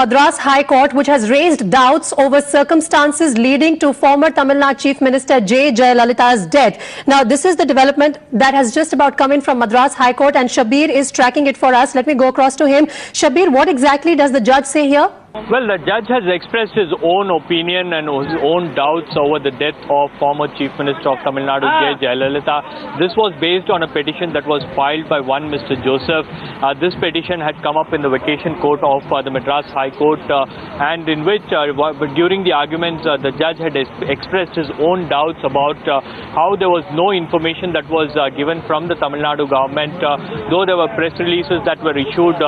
Madras High Court, which has raised doubts over circumstances leading to former Tamil Nadu Chief Minister J. Jayalalitha's death. Now, this is the development that has just about come in from Madras High Court, and Shabir is tracking it for us. Let me go across to him. Shabir, what exactly does the judge say here? Well, the judge has expressed his own opinion and his own doubts over the death of former Chief Minister of Tamil Nadu, J. Jayalalitha. This was based on a petition that was filed by one Mr. Joseph. This petition had come up in the vacation court of the Madras High Court, and in which during the arguments the judge had expressed his own doubts about how there was no information that was given from the Tamil Nadu government, though there were press releases that were issued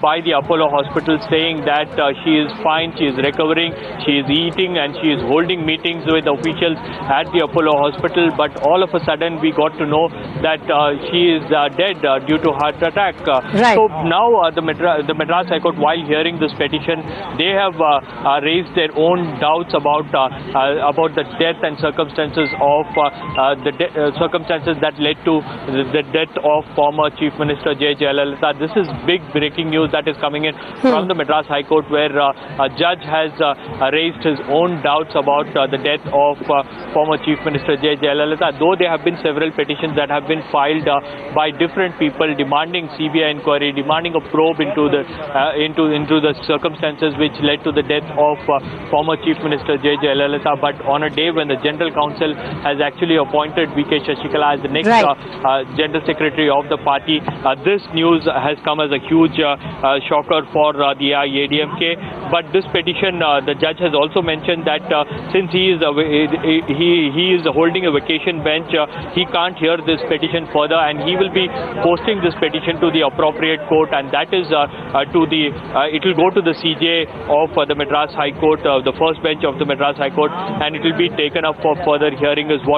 by the Apollo Hospital saying that she is fine, she is recovering, she is eating and she is holding meetings with officials at the Apollo Hospital. But all of a sudden we got to know that she is dead due to heart attack. Right. So now the Madras High Court, while hearing this petition, they have raised their own doubts about the death and circumstances of circumstances that led to the death of former Chief Minister J. Jayalalitha. This is big breaking news that is coming in from the Madras High Court, where a judge has raised his own doubts about the death of former Chief Minister J. Jayalalitha. Though there have been several petitions that have been filed by different people demanding CBI inquiry, demanding a probe into the circumstances which led to the death of former Chief Minister J. Jayalalitha. But on a day when the General Council has actually appointed V.K. Shashikala as the next General Secretary of the party, this news has come as a huge shocker for the AIADMK. But this petition, the judge has also mentioned that since he is holding a vacation bench, he can't hear this petition further, and he will be posting this petition to the appropriate court, and that is it will go to the CJ of the Madras High Court, the first bench of the Madras High Court, and it will be taken up for further hearing is what